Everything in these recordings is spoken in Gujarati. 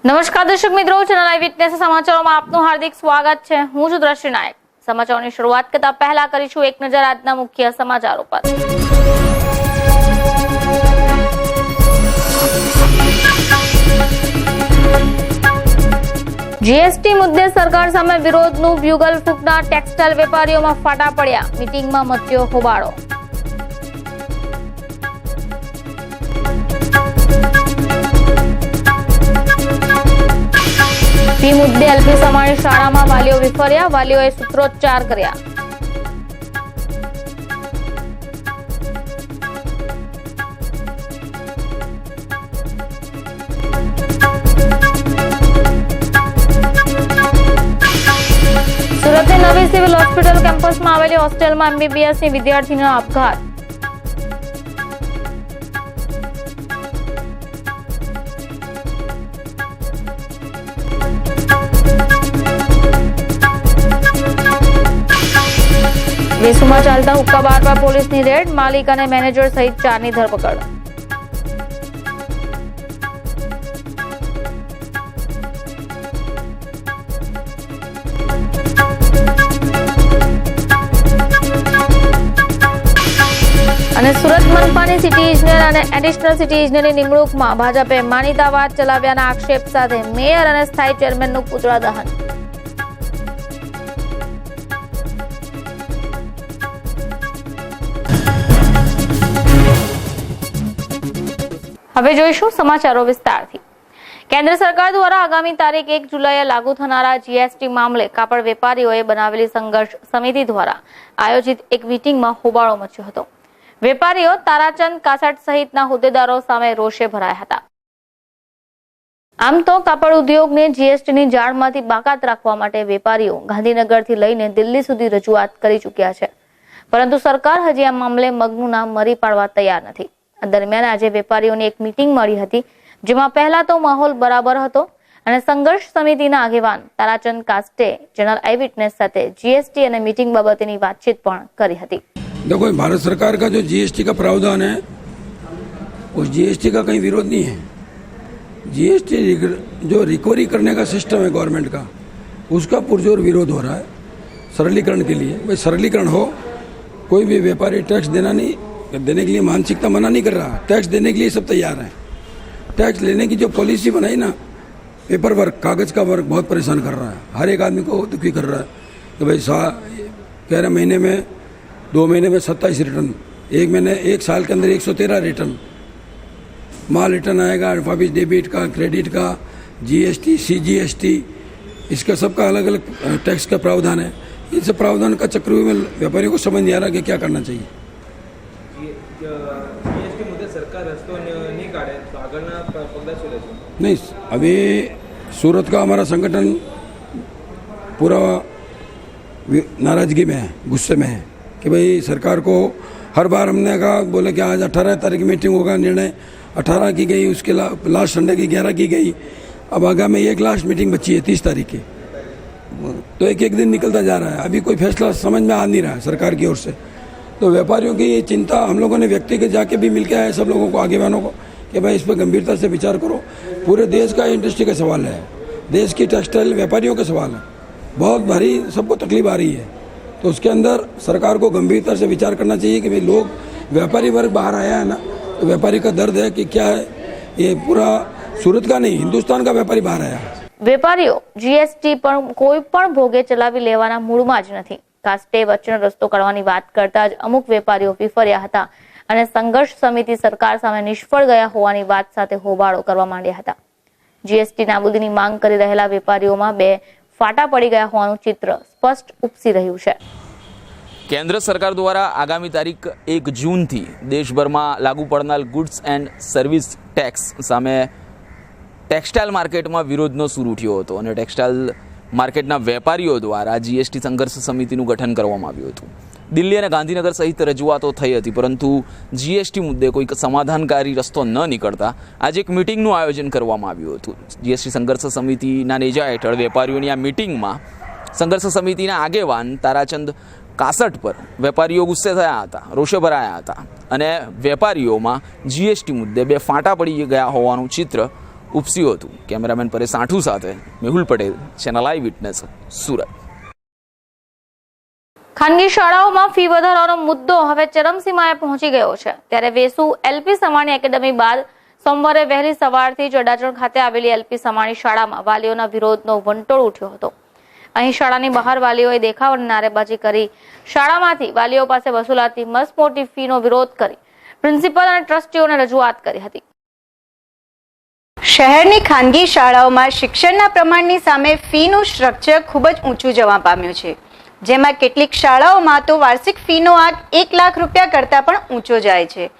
નમસ્કાર દર્શક મિત્રો, ચેનલ આઈ વિટનેસ સમાચારોમાં આપનું હાર્દિક સ્વાગત છે। હું છું દ્રષ્ટિ નાયક। સમાચારોની શરૂઆત કરતા પહેલા કરીશું એક નજર આજના મુખ્ય સમાચારો પર। જીએસટી મુદ્દે સરકાર સામે વિરોધનું બ્યુગલ ફૂંકનાર ટેક્સટાઇલ વેપારીઓમાં ફાટા પડ્યા, મીટિંગમાં મચ્યો હોબાળો। ફી મુદ્દે એલપી સમાણી શાળામાં વાલીઓ વિફર્યા, વાલીઓએ સૂત્રોચ્ચાર કર્યા। સુરતની નવી સિવિલ હોસ્પિટલ કેમ્પસમાં આવેલી હોસ્ટેલમાં એમબીબીએસની વિદ્યાર્થીનો આપઘાત। વેસુમાં ચાલતા હુક્કા બાર પર પોલીસની રેડ, માલિક અને મેનેજર સહિત 4ની ધરપકડ। અને સુરત મનપાની સિટી ઇજનેર અને એડિશનલ સિટી ઇજનેરની નિમણૂકમાં ભાજપે માનીતા વાત ચલાવ્યાના આક્ષેપ સાથે મેયર અને સ્થાયી ચેરમેનનું પુતળા દહન। હવે જોઈશું સમાચારો વિસ્તારથી। કેન્દ્ર સરકાર દ્વારા આગામી તારીખ 1 જુલાઈએ લાગુ થનારા જીએસટી મામલે કાપડ વેપારીઓએ બનાવેલી સંઘર્ષ સમિતિ દ્વારા આયોજિત એક મીટિંગમાં હોબાળો મચ્યો હતો। વેપારીઓ તારાચંદ કાસટ સહિતના હોદ્દેદારો સામે રોષે ભરાયા હતા। આમ તો કાપડ ઉદ્યોગને જીએસટીની જાળમાંથી બાકાત રાખવા માટે વેપારીઓ ગાંધીનગરથી લઈને દિલ્હી સુધી રજૂઆત કરી ચૂક્યા છે, પરંતુ સરકાર હજી આ મામલે મગનું નામ મરી પાડવા તૈયાર નથી। દરમિયાન આજે વેપારીઓની એક મીટિંગ મળી હતી, જેમાં પહેલા તો માહોલ બરાબર હતો અને સંઘર્ષ સમિતિના આગેવાન તારાચંદ કાસ્ટે ચેનલ આઈ વિટનેસ સાથે जीएसटी અને મીટિંગ બાબતેની વાતચીત પણ કરી હતી। देखो, भारत सरकार का जो जीएसटी का प्रावधान है, उस जीएसटी का कहीं विरोध नहीं है। जीएसटी जो रिकवरी करने का सिस्टम है गवर्नमेंट का, उसका पुरजोर विरोध हो रहा है सरलीकरण के लिए। भाई सरलीकरण हो, कोई भी व्यापारी टैक्स देने के लिए मानसिकता मना नहीं कर रहा, टैक्स देने के लिए सब तैयार हैं। टैक्स लेने की जो पॉलिसी बनाई ना, पेपर वर्क, कागज का वर्क बहुत परेशान कर रहा है, हर एक आदमी को दुखी कर रहा है कि भाई कह रहे महीने में 2 महीने में 27 रिटर्न, एक साल के अंदर 113 रिटर्न, माल रिटर्न आएगा, वापिस डेबिट का, क्रेडिट का, जीएसटी, सीजीएसटी, इसका सबका अलग अलग टैक्स का प्रावधान है। इन सब प्रावधान का चक्रव्यूह में व्यापारियों को समझ नहीं आ रहा कि क्या करना चाहिए। जीएसटी मुद्दे सरकार रस्तो नहीं काढ़े तो આગળના પગલાં શું લેશે? नहीं, अभी सूरत का हमारा संगठन पूरा नाराजगी में है, गुस्से में है कि भाई सरकार को हर बार हमने कहा, बोले कि आज 18 तारीख मीटिंग होगा, निर्णय 18 की गई, उसके लास्ट संडे की 11 की गई, अब आगामी एक लास्ट मीटिंग बची है 30 तारीख की, तो एक दिन निकलता जा रहा है, अभी कोई फैसला समझ में आ नहीं रहा है सरकार की ओर से। तो व्यापारियों की ये चिंता हम लोगों ने व्यक्तिगत जाके भी मिलकर आए सब लोगों को, आगेवानों को, कि भाई इस पर गंभीरता से विचार करो। पूरे देश का इंडस्ट्री का सवाल है, देश की टेक्सटाइल व्यापारियों का सवाल है, बहुत भारी सबको तकलीफ आ रही है। तो उसके अंदर सरकार को गंभीरता से विचार करना चाहिए कि भाई लोग, व्यापारी वर्ग बाहर आया है ना, तो व्यापारी का दर्द है कि क्या है, ये पूरा सूरत का नहीं हिंदुस्तान का व्यापारी बाहर आया है। વેપારીઓ જીએસટી પણ કોઈ પણ ભોગે ચલાવી લેવાના મૂડમાં જ નથી। કાસ્ટે વચ્ચેનો રસ્તો કાઢવાની વાત કરતા જ અમુક વેપારીઓ વિફર્યા હતા અને સંઘર્ષ સમિતિ સરકાર સામે નિષ્ફળ ગયા હોવાની વાત સાથે હોબાળો કરવા માંડ્યા હતા। જીએસટી નાબૂદીની માંગ કરી રહેલા વેપારીઓમાં બે ફાટા પડી ગયા હોવાનું ચિત્ર સ્પષ્ટ ઉપસી રહ્યું છે। કેન્દ્ર સરકાર દ્વારા આગામી તારીખ 1 જૂનથી દેશભરમાં લાગુ પડનાર ગુડ્સ એન્ડ સર્વિસ ટેક્સ સામે ટેક્સટાઇલ માર્કેટમાં વિરોધનો સૂર ઉઠ્યો હતો અને ટેક્સટાઇલ માર્કેટના વેપારીઓ દ્વારા જીએસટી સંઘર્ષ સમિતિનું ગઠન કરવામાં આવ્યું હતું। દિલ્હી અને ગાંધીનગર સહિત રજૂઆતો થઈ હતી, પરંતુ જીએસટી મુદ્દે કોઈ સમાધાનકારી રસ્તો ન નીકળતા આજે એક મીટિંગનું આયોજન કરવામાં આવ્યું હતું। જીએસટી સંઘર્ષ સમિતિના નેજા હેઠળ વેપારીઓની આ મીટિંગમાં સંઘર્ષ સમિતિના આગેવાન તારાચંદ કાસટ પર વેપારીઓ ગુસ્સે થયા હતા, રોષે ભરાયા હતા અને વેપારીઓમાં જીએસટી મુદ્દે બે ફાંટા પડી ગયા હોવાનું ચિત્ર ઉપસ્યું હતું. કેમેરામેન પરેશ આઠુ સાથે Mehul Patel, channel eyewitness, Surat. ખાનગી શાળાઓમાં ફી વધારવાનો મુદ્દો હવે ચરમસીમાએ પહોંચી ગયો છે. ત્યારે વેસુ એલપી સમાણી એકેડમી બાદ સોમવારે વહેલી સવારથી જ અડાજણ ખાતે આવેલી એલપી સમાણી શાળામાં વાલીઓના વિરોધનો વંટોળ ઉઠ્યો હતો. અહીં શાળાની બહાર વાલીઓએ દેખાવ અને નારેબાજી કરી શાળામાંથી વાલીઓ પાસે વસૂલાતી મસમોટી ફીનો વિરોધ કરી પ્રિન્સિપલ અને ટ્રસ્ટીઓને રજૂઆત કરી હતી. શહેરની ખાનગી શાળાઓમાં શિક્ષણના પ્રમાણની સામે ફીનું સ્ટ્રક્ચર ખૂબ જ ઊંચું જવા પામ્યું છે, જેમાં કેટલીક શાળાઓમાં તો વાર્ષિક ફીનો આંક 1 લાખ રૂપિયા કરતાં પણ ઊંચો જાય છે.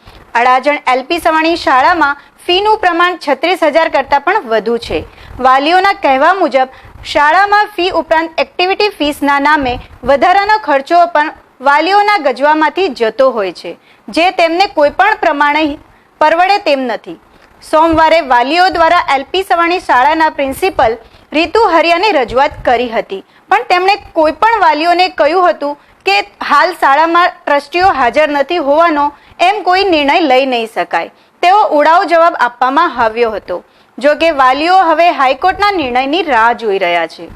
અડાજણ એલપી સવાણી શાળામાં ફીનું પ્રમાણ 36,000 કરતાં પણ વધુ છે. વાલીઓના કહેવા મુજબ શાળામાં ફી ઉપરાંત એક્ટિવિટી ફીસના નામે વધારાનો ખર્ચો પણ વાલીઓના ગજવામાંથી જતો હોય છે, જે તેમને કોઈ પણ પ્રમાણે પરવડે તેમ નથી. સોમવારે વાલીઓ દ્વારા એલપી સવાણી શાળાના પ્રિન્સિપલ રીતુ હરિયાને રજૂઆત કરી હતી, પણ તેમણે કોઈ પણ વાલીઓને કહ્યું હતું કે હાલ શાળામાં ટ્રસ્ટીઓ હાજર નથી હોવાનો એમ કોઈ નિર્ણય લઈ નહીં શકાય. તેવો ઉડાવ જવાબ આપવામાં આવ્યો હતો. જો કે વાલીઓ હવે હાઈકોર્ટના નિર્ણયની રાહ જોઈ રહ્યા છે.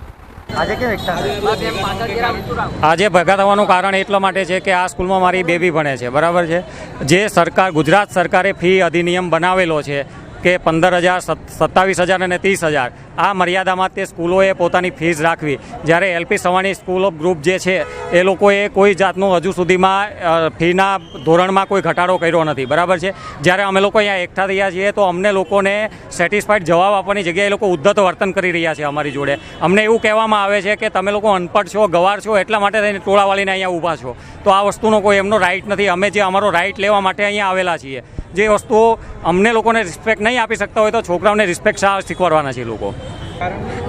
આજે ભેગા થવાનું કારણ એટલા માટે છે કે આ સ્કૂલમાં મારી બેબી ભણે છે, બરાબર છે. જે સરકાર, ગુજરાત સરકારે ફી અધિનિયમ બનાવેલો છે કે 15,000, 27,000 અને 30,000, આ મર્યાદામાં તે સ્કૂલોએ પોતાની ફીસ રાખવી. જ્યારે LP Savani school of group જે છે એ લોકોએ કોઈ જાતનું હજુ સુધીમાં ફીના ધોરણમાં કોઈ ઘટાડો કર્યો નથી, બરાબર છે. જ્યારે અમે લોકો અહીંયા એકઠા થયા છીએ તો અમને લોકોને સેટિસ્ફાઈડ જવાબ આપવાની જગ્યાએ એ લોકો ઉદ્ધત વર્તન કરી રહ્યા છે અમારી જોડે. અમને એવું કહેવામાં આવે છે કે તમે લોકો અનપઢ છો, ગવાર છો, એટલા માટે થઈને ટોળા વાળીને અહીંયા ઊભા છો. તો આ વસ્તુનો કોઈ એમનો રાઇટ નથી. અમે જે અમારો રાઇટ લેવા માટે અહીંયા આવેલા છીએ, જે વસ્તુઓ અમને લોકોને રિસ્પેક્ટ નહીં આપી શકતા હોય તો છોકરાઓને રિસ્પેક્ટ શીખવાડવાના છે લોકો.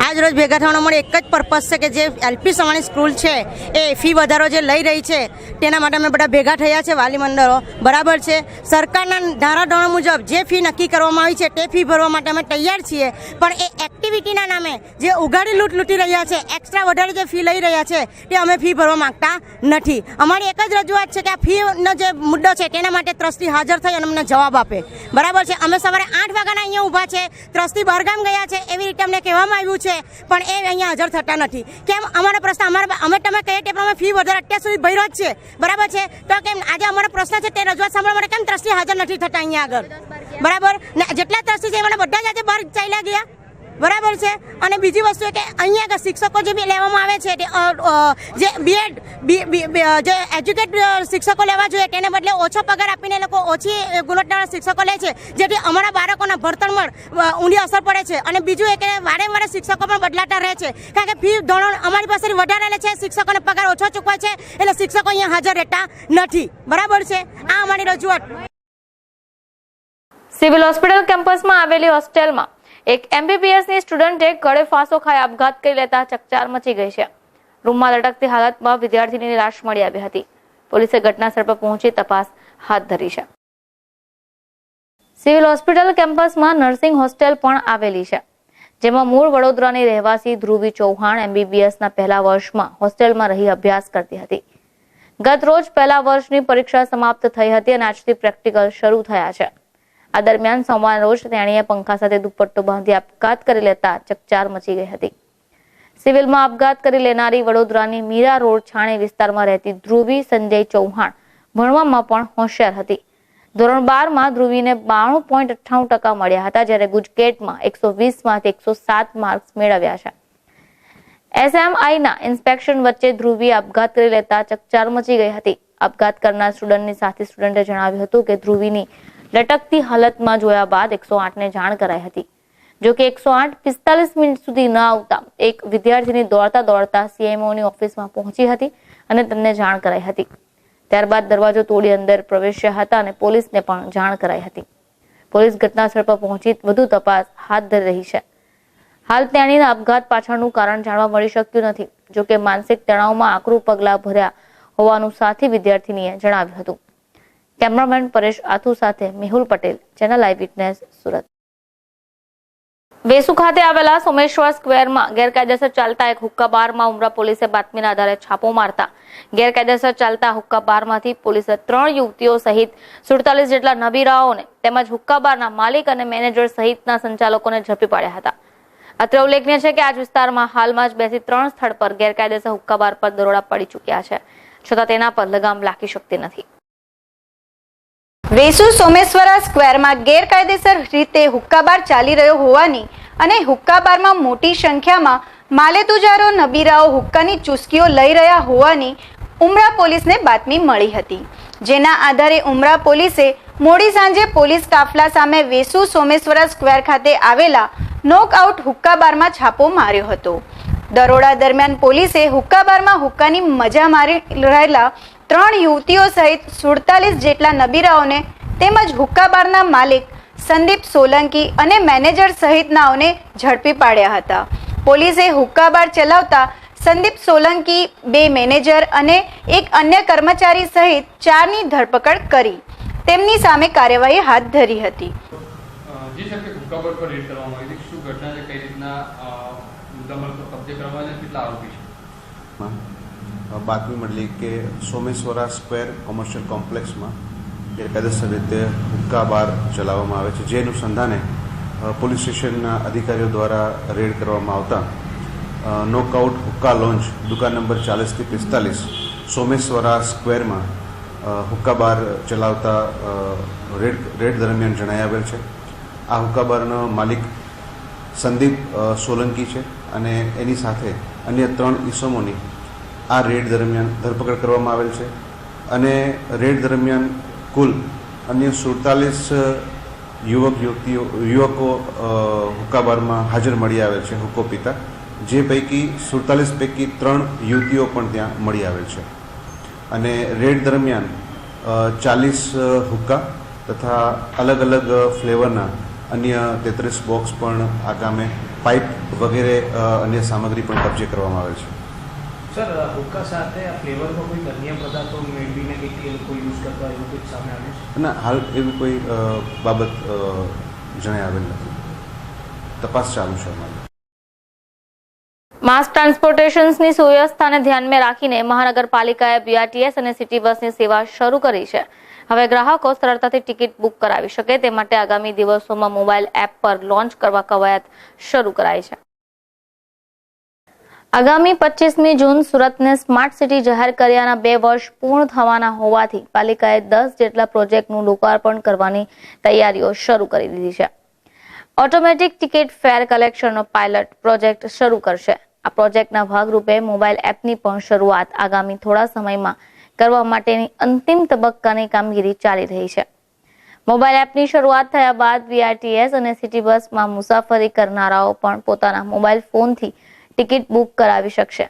આજ રોજ ભેગા થવાનો મને એક જ પર્પઝ છે કે જે એલપી સવાણી સ્કૂલ છે એ ફી વધારો જે લઈ રહી છે તેના માટે અમે બધા ભેગા થયા છે, વાલી મંડળો, બરાબર છે. સરકારના ધારાધોરણ મુજબ જે ફી નક્કી કરવામાં આવી છે તે ફી ભરવા માટે અમે તૈયાર છીએ, પણ એ એક્ટિવિટીના નામે જે ઉઘાડી લૂંટી રહ્યા છે, એક્સ્ટ્રા વધારે જે ફી લઈ રહ્યા છે તે અમે ફી ભરવા માંગતા નથી. અમારી એક જ રજૂઆત છે કે આ ફીનો જે મુદ્દો છે તેના માટે ટ્રસ્ટી હાજર થઈ અને અમને જવાબ આપે, બરાબર છે. અમે સવારે 8 વાગ્યાના અહીંયા ઊભા છે, ટ્રસ્ટી બહારગામ ગયા છે એવી રીતે અમને કહેવામાં આવ્યું છે, પણ એ અહીંયા હાજર થતા નથી. કેમ? અમારો પ્રશ્ન અમે તમે કહીએ તે પ્રમાણે ફી વધારે અત્યાર સુધી ભર્યો જ છે, બરાબર છે. તો કેમ આજે અમારો પ્રશ્ન છે તે રજૂઆત સાંભળવા માટે કેમ ટ્રસ્ટી હાજર નથી થતા અહીંયા આગળ, બરાબર ને? જેટલા ટ્રસ્ટી છે એમાં બધા જ આજે બહાર ચાલ્યા ગયા, બરાબર છે. અને બીજી વસ્તુ એ કે અહીંયા શિક્ષકો જે બી લેવામાં આવે છે જે બીએડ જે એજ્યુકેટ શિક્ષકો લેવા જોઈએ તેને બદલે ઓછો પગાર આપીને એ લોકો ઓછી ગુણવત્તાવાળા શિક્ષકો લે છે, જેથી અમારા બાળકોના ભણતરમાં ઊંડી અસર પડે છે. અને બીજું એ કે વારે વારે શિક્ષકો પણ બદલાતા રહે છે, કારણ કે ફી ધોરણ અમારી પાસેથી વધારે લે છે, શિક્ષકોને પગાર ઓછો ચૂકવાય છે, એટલે શિક્ષકો અહીંયા હાજર રહેતા નથી, બરાબર છે. આ અમારી રજૂઆત. સિવિલ હોસ્પિટલ કેમ્પસમાં આવેલી હોસ્ટેલમાં એક એમબીબીએસની સ્ટુડન્ટે ગળે ફાંસો ખાઈ આપઘાત કરી લેતા ચકચાર મચી ગઈ છે. રૂમમાં લટકતી હાલતમાં વિદ્યાર્થીની લાશ મળી આવી હતી. પોલીસે ઘટનાસ્થળ પર પહોંચી તપાસ હાથ ધરી છે. સિવિલ હોસ્પિટલ કેમ્પસમાં નર્સિંગ હોસ્ટેલ પણ આવેલી છે, જેમાં મૂળ વડોદરાની રહેવાસી ધ્રુવી ચૌહાણ એમબીબીએસના પહેલા વર્ષમાં હોસ્ટેલમાં રહી અભ્યાસ કરતી હતી. ગત રોજ પહેલા વર્ષની પરીક્ષા સમાપ્ત થઈ હતી અને આજથી પ્રેક્ટિકલ શરૂ થયા છે. આ દરમિયાન સોમવારના રોજ તેણીએ પંખા સાથે દુપટ્ટો બાંધી આપઘાત કરી લેતા ચકચાર મચી ગઈ હતી. સિવિલમાં આપઘાત કરી લેનારી વડોદરાની મીરા રોડ છાણી વિસ્તારમાં રહેતી ધ્રુવી સંજય ચૌહાણ ભણવામાં પણ હોશિયાર હતી. ધોરણ 12માં ધ્રુવીને 92.98% મળ્યા હતા, જ્યારે ગુજકેટમાં 120માંથી 107 માર્ક્સ મેળવ્યા છે. એસએમઆઈના ઇન્સ્પેક્શન વચ્ચે ધ્રુવીએ આપઘાત કરી લેતા ચકચાર મચી ગઈ હતી. આપઘાત કરનાર સ્ટુડન્ટની સાથી સ્ટુડન્ટે જણાવ્યું હતું કે ધ્રુવીની લટકતી હાલતમાં જોયા બાદ 108ને જાણ કરાઈ હતી. જો કે 108 45 મિનિટ સુધી ન આવતા એક વિદ્યાર્થીની દોડતા સીએમઓની ઓફિસમાં પહોંચી હતી અને તેમને જાણ કરાઈ હતી. ત્યારબાદ દરવાજો તોડી અંદર પ્રવેશ્યા હતા અને પોલીસને પણ જાણ કરાઈ હતી. પોલીસ ઘટનાસ્થળ પર પહોંચી વધુ તપાસ હાથ ધરી રહી છે. હાલ તેણીના આપઘાત પાછળનું કારણ જાણવા મળી શક્યું નથી. જો કે માનસિક તણાવમાં આકરું પગલાં ભર્યા હોવાનું સાથી વિદ્યાર્થીનીએ જણાવ્યું હતું. કેમેરામેન પરેશ આથુ સાથે Mehul Patel, channel eyewitness, Surat. Vesu ખાતે આવેલા સોમેશ્વર સ્ક્વેરમાં ગેરકાયદેસર ચાલતા એક હુક્કા બારમાં ઉમરા પોલીસે બાતમીના આધારે છાપો મારતા ગેરકાયદેસર ચાલતા હુક્કા બારમાંથી પોલીસે 3 યુવતીઓ સહિત 47 જેટલા નબીરાઓને તેમજ હુક્કા બારના માલિક અને મેનેજર સહિતના સંચાલકોને ઝડપી પાડ્યા હતા. અત્રે ઉલ્લેખનીય છે કે આ વિસ્તારમાં હાલમાં જ 2 થી 3 સ્થળ પર ગેરકાયદેસર હુક્કા બાર પર દરોડા પડી ચૂક્યા છે, છતાં તેના પર લગામ લાગી શકતી નથી. વેસુ સોમેશ્વરા સ્ક્વેરમાં ગેરકાયદેસર રીતે હુક્કાબાર ચાલી રહ્યો હોવાની અને હુક્કાબારમાં મોટી સંખ્યામાં માલેતુજારો નબીરાઓ હુક્કાની ચુસ્કીઓ લઈ રહ્યા હોવાની ઉમરા પોલીસને બાતમી મળી હતી, જેના આધારે ઉમરા પોલીસે મોડી સાંજે પોલીસ કાફલા સામે વેસુ સોમેશ્વરા સ્ક્વેર ખાતે આવેલા નોકઆઉટ હુક્કાબારમાં છાપો માર્યો હતો. દરોડા દરમિયાન પોલીસે હુક્કાબારમાં હુક્કાની મજા મારી રહેલા 3 યુવતીઓ સહિત 47 જેટલા નબીરાઓને તેમજ હુક્કાબારના માલિક સંદીપ સોલંકી અને મેનેજર સહિતનાઓને ઝડપી પાડ્યા હતા. પોલીસે હુક્કાબાર ચલાવતા સંદીપ સોલંકી, 2 મેનેજર અને એક અન્ય કર્મચારી સહિત 4ની ધરપકડ કરી તેમની સામે કાર્યવાહી હાથ ધરી હતી. જી સર, કે હુક્કાબાર પર રેડ કરવામાં આવી હતી, શું ઘટના છે, કઈ રીતના મુદ્દામાલ પર કબજે કરવામાં આવ્યા, કેટલા આરોપી છે? બાતમી મળી કે સોમેશ્વરા સ્ક્વેર કોમર્શિયલ કોમ્પ્લેક્સમાં ગેરકાયદેસર રીતે હુક્કા બાર ચલાવવામાં આવે છે, જે અનુસંધાને પોલીસ સ્ટેશનના અધિકારીઓ દ્વારા રેડ કરવામાં આવતા નોકઆઉટ હુક્કા લોન્જ દુકાન નંબર 40 થી 45 સોમેશ્વરા સ્ક્વેરમાં હુક્કા બાર ચલાવતા રેડ દરમિયાન જણાઈ આવેલ છે. આ હુક્કા બારનો માલિક સંદીપ સોલંકી છે અને એની સાથે અન્ય 3 ઈસમોની આ રેડ દરમિયાન ધરપકડ કરવામાં આવેલ છે અને રેડ દરમિયાન કુલ અન્ય 47 યુવકો હુક્કા બારમાં હાજર મળી આવેલ છે હુક્કો પીતા, જે પૈકી 47 પૈકી 3 યુવતીઓ પણ ત્યાં મળી આવેલ છે અને રેડ દરમિયાન 40 હુક્કા તથા અલગ અલગ ફ્લેવરના અન્ય 33 બોક્સ પણ આ કામે પાઇપ વગેરે અન્ય સામગ્રી પણ કબજે કરવામાં આવે છે. સર, હુક્કા સાથે આ ફ્લેવરમાં કોઈ અન્ય પદાર્થો મેળવીને કંઈક એ લોકો યુઝ કરતા એવું કંઈક સામે આવ્યું છે? ના, હાલ એવી કોઈ બાબત જણાઈ આવેલ નથી. તપાસ ચાલુ છે અમારી. માસ ટ્રાન્સપોર્ટેશનની સુવ્યવસ્થાને ધ્યાનમાં રાખીને મહાનગરપાલિકાએ બીઆરટીએસ અને સિટી બસની સેવા શરૂ કરી છે. હવે ગ્રાહકો સરળતાથી ટિકિટ બુક કરાવી શકે તે માટે આગામી દિવસોમાં મોબાઈલ એપ પર લોન્ચ કરવા કવાયત શરૂ કરાઈ છે. આગામી 25મી જૂન સુરતને સ્માર્ટ સિટી જાહેર કર્યાના 2 વર્ષ પૂર્ણ થવાના હોવાથી પાલિકાએ 10 જેટલા પ્રોજેક્ટનું લોકાર્પણ કરવાની તૈયારીઓ શરૂ કરી દીધી છે. ઓટોમેટિક ટિકિટ ફેર કલેક્શનનો પાયલટ પ્રોજેક્ટ શરૂ કરશે. આ પ્રોજેક્ટના ભાગરૂપે મોબાઈલ એપની પણ શરૂઆત આગામી થોડા સમયમાં કરવા માટેની અંતિમ તબક્કાની કામગીરી ચાલી રહી છે. મોબાઈલ એપની શરૂઆત થયા બાદ બીઆરટીએસ અને સિટી બસમાં મુસાફરી કરનારાઓ પણ પોતાના મોબાઈલ ફોનથી ટિકિટ બુક કરાવી શકશે.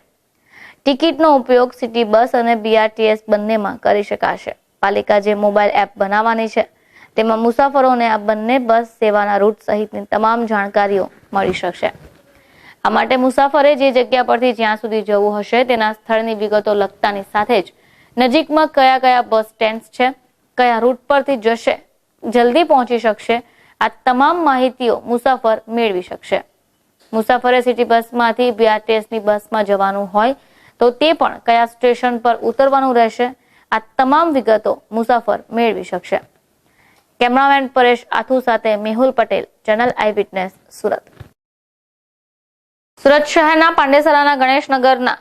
ટિકિટનો ઉપયોગ સિટી બસ અને બીઆરટીએસ બંનેમાં કરી શકાશે. પાલિકા જે મોબાઈલ એપ બનાવવાની છે તેમાં મુસાફરોને આ બંને બસ સેવાના રૂટ સહિતની તમામ જાણકારીઓ મળી શકશે. આ માટે મુસાફરે જે જગ્યા પરથી જ્યાં સુધી જવું હશે તેના સ્થળની વિગતો લખતાની સાથે જ નજીકમાં કયા કયા બસ સ્ટેન્ડ છે, કયા રૂટ પરથી જશે, જલ્દી પહોંચી શકશે, આ તમામ માહિતીઓ મુસાફર મેળવી શકશે. મુસાફરે સિટી બસમાંથી બીઆરટીએસની બસમાં જવાનું હોય તો તે પણ કયા સ્ટેશન પર ઉતરવાનું રહેશે, આ તમામ વિગતો મુસાફર મેળવી શકશે. કેમેરામેન પરેશ આથુ સાથે Mehul Patel, channel eyewitness, Surat. Surat શહેરના પાંડેસરાના ગણેશનગરના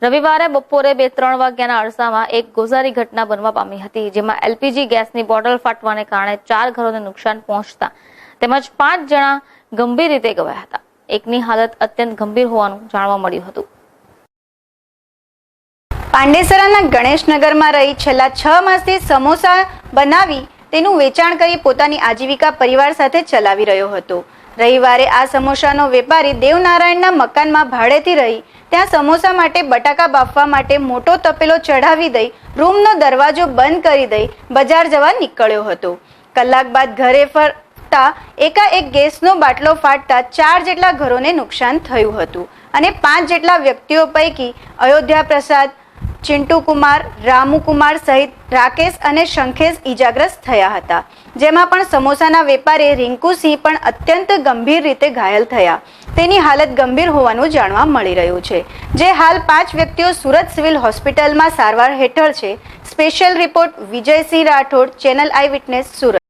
રવિવારે બપોરે 2-3 વાગ્યાના અરસામાં એક ગોઝારી ઘટના બનવા પામી હતી, જેમાં એલપીજી ગેસની બોટલ ફાટવાને કારણે 4 ઘરોને નુકસાન પહોંચતા તેમજ 5 જણા ગંભીર રીતે ઘવાયા હતા. એકની હાલત અત્યંત ગંભીર હોવાનું જાણવા મળ્યું હતું. પાંડેસરાના ગણેશનગરમાં રહી છેલ્લા 6 માસથી સમોસા બનાવી તેનું વેચાણ કરી પોતાની આજીવિકા પરિવાર સાથે ચલાવી રહ્યો હતો. રવિવારે આ સમોસાનો વેપારી દેવનારાયણના મકાનમાં ભાડેથી રહી ત્યાં સમોસા માટે બટાકા બાફવા માટે મોટો તપેલો ચઢાવી દઈ રૂમનો દરવાજો બંધ કરી દઈ બજાર જવા નીકળ્યો હતો. કલાક બાદ ઘરે ફરતા એકાએક ગેસનો બાટલો ફાટતા 4 જેટલા ઘરોને નુકસાન થયું હતું અને 5 જેટલા વ્યક્તિઓ પૈકી અયોધ્યા પ્રસાદ, ચિંટુ કુમાર, રામુ કુમાર સહિત રાકેશ અને શંખેશ ઈજાગ્રસ્ત થયા હતા, જેમાં પણ સમોસાના વેપારી રિંકુ સિંહ પણ અત્યંત ગંભીર રીતે ઘાયલ થયા. તેની હાલત ગંભીર હોવાનું જાણવા મળી રહ્યું છે, જે હાલ 5 વ્યક્તિઓ સુરત સિવિલ હોસ્પિટલમાં સારવાર હેઠળ છે. Special report Vijaysinh Rathod, channel eyewitness, Surat.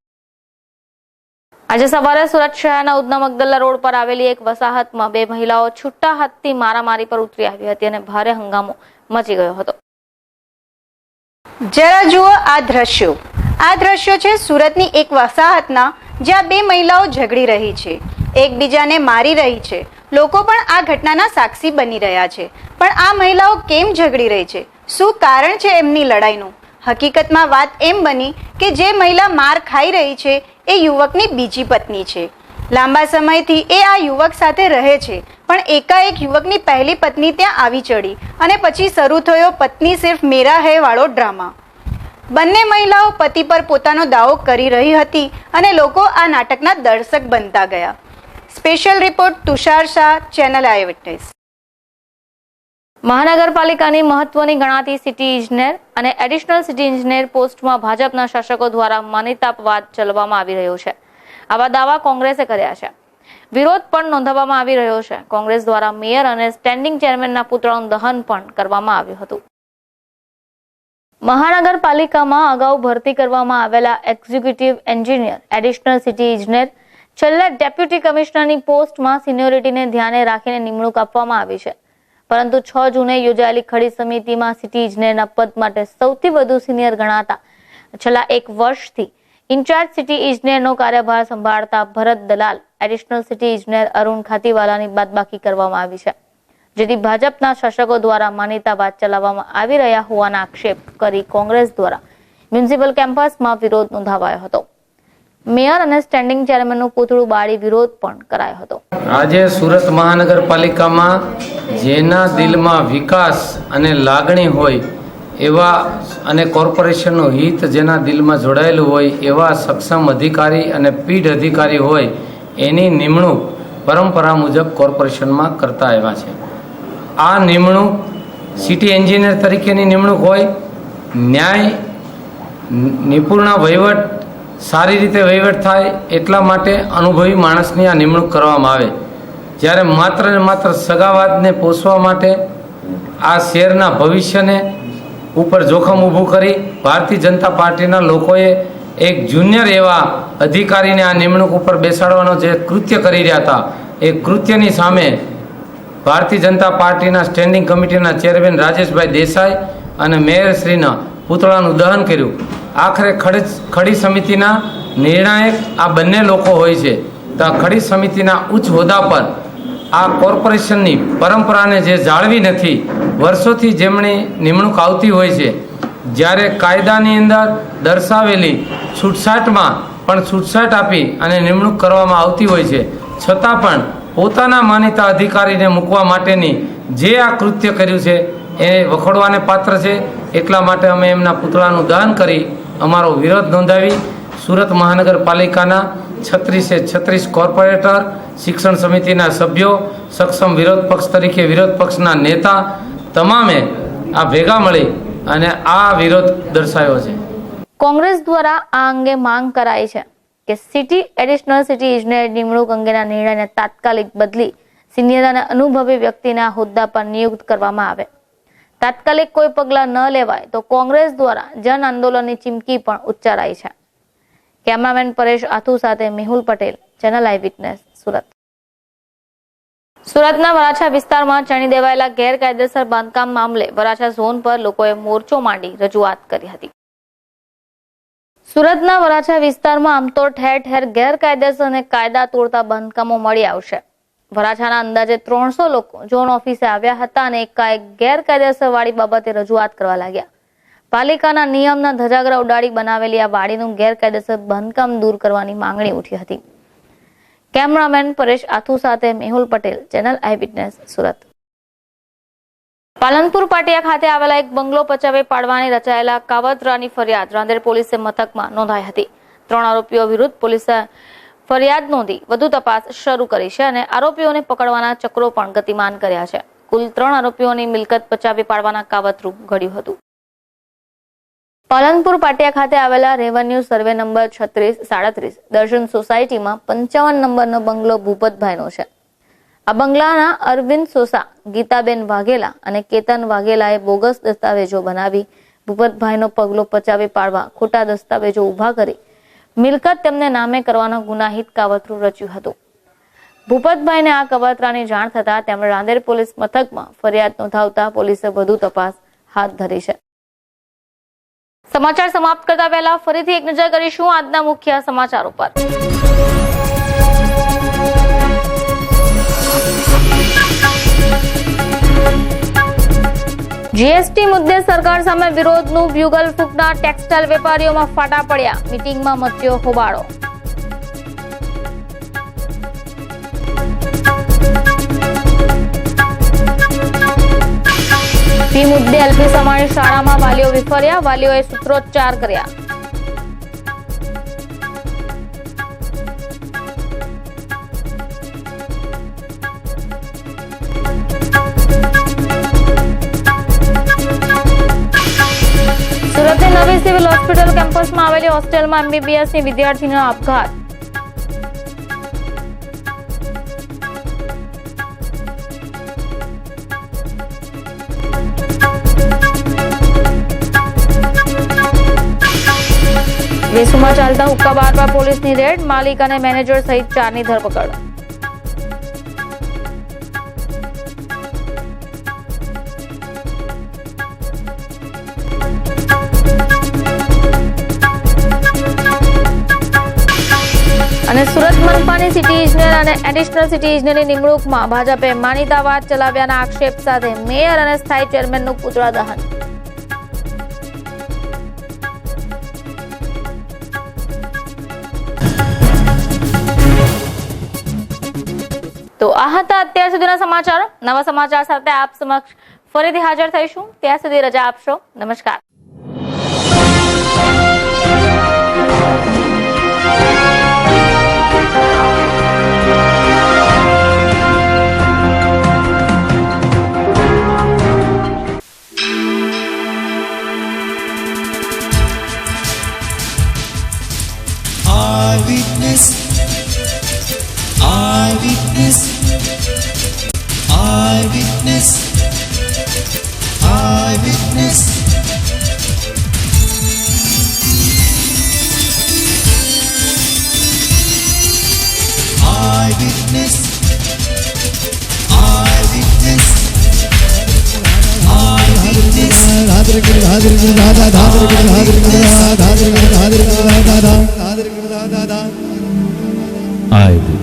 આજે સવારે સુરત શહેરના ઉધના મગદલ્લા રોડ પર આવેલી એક વસાહતમાં 2 મહિલાઓ છૂટા હાથથી મારામારી પર ઉતરી આવી હતી અને ભારે હંગામો મચી ગયો હતો. જરા જુઓ આ દ્રશ્યો. આ દ્રશ્યો છે સુરતની એક વસાહતના, જ્યાં 2 મહિલાઓ ઝઘડી રહી છે, એકબીજાને મારી રહી છે. લોકો પણ આ ઘટનાના સાક્ષી બની રહ્યા છે. પણ આ મહિલાઓ કેમ ઝઘડી રહી છે? શું કારણ છે એમની લડાઈનું? હકીકતમાં વાત એમ બની કે જે મહિલા માર ખાઈ રહી છે એ યુવકની બીજી પત્ની છે. લાંબા સમયથી એ આ યુવક સાથે રહે છે, પણ એકાએક યુવકની પહેલી પત્ની ત્યાં આવી ચડી અને પછી શરૂ થયો પત્ની સિર્ફ મેરા હૈ વાળો ડ્રામા. બંને મહિલાઓ પતિ પર પોતાનો દાવો કરી રહી હતી અને લોકો આ નાટકના દર્શક બનતા ગયા. Special report Tushar Shah, channel eyewitness. મહાનગરપાલિકાની મહત્વની ગણાતી સિટી ઇજનેર અને એડિશનલ સિટી ઇજનેર પોસ્ટમાં ભાજપના શાસકો દ્વારા માન્યતા અપવાદ ચલાવવામાં આવી રહ્યો છે. આવા દાવા કોંગ્રેસે કર્યા છે. વિરોધ પણ નોંધાવવામાં આવી રહ્યો છે. કોંગ્રેસ દ્વારા મેયર અને સ્ટેન્ડિંગ ચેરમેનના પુતળાનું દહન પણ કરવામાં આવ્યું હતું. મહાનગરપાલિકામાં અગાઉ ભરતી કરવામાં આવેલા એક્ઝિક્યુટિવ એન્જિનિયર, એડિશનલ સિટી ઇજનેર, છેલ્લા ડેપ્યુટી કમિશનરની પોસ્ટમાં સિનિયોરિટીને ધ્યાને રાખીને નિમણૂક આપવામાં આવી છે. પરંતુ 6 જૂને યોજાયેલી ખડી સમિતિમાં સિટી ઇજનેરના પદ માટે સૌથી વધુ સિનિયર ગણાતા છેલ્લા 1 વર્ષથી ઇન્ચાર્જ સિટી ઇજનેરનો કાર્યભાર સંભાળતા ભરત દલાલ, એડિશનલ સિટી ઇજનેર અરુણ ખાતીવાલાની બાદબાકી કરવામાં આવી છે, જેથી ભાજપના શાસકો દ્વારા માન્યતાવાદ ચલાવવામાં આવી રહ્યા હોવાના આક્ષેપ કરી કોંગ્રેસ દ્વારા મ્યુનિસિપલ કેમ્પસમાં વિરોધ નોંધાવાયો હતો. મેયર અને સ્ટેન્ડિંગ ચેરમેનનું પૂતળું બાળી વિરોધ પણ કરાયો હતો. આજે સુરત મહાનગરપાલિકામાં જેના દિલમાં વિકાસ અને લાગણી હોય એવા અને કોર્પોરેશનનું હિત જેના દિલમાં જોડાયેલું હોય એવા સક્ષમ અધિકારી અને પીઢ અધિકારી હોય એની નિમણૂક પરંપરા મુજબ કોર્પોરેશનમાં કરતા આવ્યા છે. આ નિમણૂક સિટી એન્જિનિયર તરીકેની નિમણૂક હોય, ન્યાય નિપુણ વહીવટ સારી રીતે વહીવટ થાય એટલા માટે અનુભવી માણસની આ નિમણૂક કરવામાં આવે. જ્યારે માત્ર ને માત્ર સગાવાદને પોષવા માટે આ શહેરના ભવિષ્યને ઉપર જોખમ ઊભું કરી ભારતીય જનતા પાર્ટીના લોકોએ એક જુનિયર એવા અધિકારીને આ નિમણૂક ઉપર બેસાડવાનો જે કૃત્ય કરી રહ્યા હતા, એ કૃત્યની સામે ભારતીય જનતા પાર્ટીના સ્ટેન્ડિંગ કમિટીના ચેરમેન રાજેશભાઈ દેસાઈ અને મેયરશ્રીના પૂતળાનું દહન કર્યું. આખરે ખડી સમિતિના નિર્ણાયક આ બંને લોકો હોય છે. તો આ ખડી સમિતિના ઉચ્ચ હોદ્દા પર આ કોર્પોરેશનની પરંપરાને જે જાળવી નથી, વર્ષોથી જેમની નિમણૂક આવતી હોય છે, જ્યારે કાયદાની અંદર દર્શાવેલી છૂટછાટમાં પણ છૂટછાટ આપી અને નિમણૂક કરવામાં આવતી હોય છે, છતાં પણ પોતાના માનીતા અધિકારીને મૂકવા માટેની જે આ કૃત્ય કર્યું છે એ વખોડવાને પાત્ર છે. એટલા માટે અમે એમના પુતળાનું દહન કરી અમારો વિરોધ નોંધાવી સુરત મહાનગરપાલિકાના 36 કોર્પોરેટર, શિક્ષણ સમિતિના સભ્યો, સક્ષમ વિરોધ પક્ષ તરીકે વિરોધ પક્ષના નેતા તમામે આ ભેગા મળી અને આ વિરોધ દર્શાવ્યો છે. કોંગ્રેસ દ્વારા આ અંગે માંગ કરાઈ છે કે સિટી એડિશનલ સિટી ઇજનેર નિમણૂક અંગેના નિર્ણયને તાત્કાલિક બદલી સિનિયર અને અનુભવી વ્યક્તિના હોદ્દા પર નિયુક્ત કરવામાં આવે. તાત્કાલિક કોઈ પગલાં ન લેવાય તો કોંગ્રેસ દ્વારા જન આંદોલનની ચીમકી પણ ઉચ્ચારાઈ છે. કેમેરામેન પરેશ આથુ સાથે Mehul Patel, channel eyewitness, Surat. સુરતના વરાછા વિસ્તારમાં ચણી દેવાયેલા ગેરકાયદેસર બાંધકામ મામલે વરાછા ઝોન પર લોકોએ મોરચો માંડી રજૂઆત કરી હતી. સુરતના વરાછા વિસ્તારમાં આમ તો ઠેર ઠેર ગેરકાયદેસર અને કાયદા તોડતા બાંધકામો મળી આવશે. વરાછાના અંદાજે 300 લોકો ઝોન ઓફિસે આવ્યા હતા અને એકાએક ગેરકાયદેસર વાડી બાબતે રજૂઆત કરવા લાગ્યા. પાલિકાના નિયમના ધજાગરા ઉડાડી બનાવેલી આ વાડીનું ગેરકાયદેસર બાંધકામ દૂર કરવાની માંગણી ઉઠી હતી. કેમેરામેન પરેશ આથુ સાથે Mehul Patel, channel eyewitness, Surat. Palanpur પાટિયા ખાતે આવેલા એક બંગલો પચાવી પાડવાની રચાયેલા કાવતરાની ફરિયાદ રાંદેર પોલીસ મથકમાં નોંધાઈ હતી. 3 આરોપીઓ વિરુદ્ધ પોલીસે ફરિયાદ નોંધી વધુ તપાસ શરૂ કરી છે અને આરોપીઓને પકડવાના ચક્રો પણ ગતિમાન કર્યા છે. કુલ 3 આરોપીઓની મિલકત પચાવી પાડવાના કાવતરું ઘડ્યું હતું. પાલનપુર પાટિયા ખાતે આવેલા રેવન્યુ સર્વે નંબર 3637 દર્શન સોસાયટીમાં 55 નંબરનો બંગલો ભૂપતભાઈનો છે. આ બંગલાના અરવિંદ સોસા, ગીતાબેન વાઘેલા અને કેતન વાઘેલાએ બોગસ દસ્તાવેજો બનાવી ભૂપતભાઈનો પગલો પચાવી પાડવા ખોટા દસ્તાવેજો ઉભા કરી મિલકત તેમને નામે કરવાનો ગુનાહિત કાવતરું રચ્યું હતું. ભૂપતભાઈને આ કવતરાની જાણ થતા તેમણે રાંદેર પોલીસ મથકમાં ફરિયાદ નોંધાવતા પોલીસે વધુ તપાસ હાથ ધરી છે. સમાચાર સમાપ્ત કરતા પહેલા ફરીથી એક નજર કરીશું આજના મુખ્ય સમાચારો પર. જીએસટી મુદ્દે સરકાર સામે વિરોધનું બ્યુગલ ફૂંકનાર ટેક્સટાઇલ વેપારીઓમાં ફાટા પડ્યા. મીટિંગમાં મચ્યો હોબાળો. ફી મુદ્દે એલપી સમાણી શાળામાં વાલીઓ વિફર્યા. વાલીઓએ સૂત્રોચ્ચાર કર્યા. સુરતની નવી સિવિલ હોસ્પિટલ કેમ્પસમાં આવેલી હોસ્ટેલમાં એમબીબીએસની વિદ્યાર્થીનો આપઘાત. વેસુમાં ચાલતા હુક્કા બાર પર પોલીસની રેડ. માલિક અને મેનેજર સહિત 4ની ધરપકડ. અને સુરત મનપાની સિટી ઇજનેર અને એડિશનલ સિટી ઇજનેરની નિમણૂકમાં ભાજપે માનીતા વાત ચલાવ્યાના આક્ષેપ સાથે મેયર અને સ્થાયી ચેરમેનનું પુતળા દહન. તો આ હતા અત્યાર સુધીના સમાચાર. નવા સમાચાર સાથે આપ સમક્ષ ફરીથી હાજર થઈશું. ત્યાં સુધી રજા આપશો. નમસ્કાર. Eyewitness, eyewitness, eyewitness, eyewitness. Eyewitness, eyewitness, eyewitness.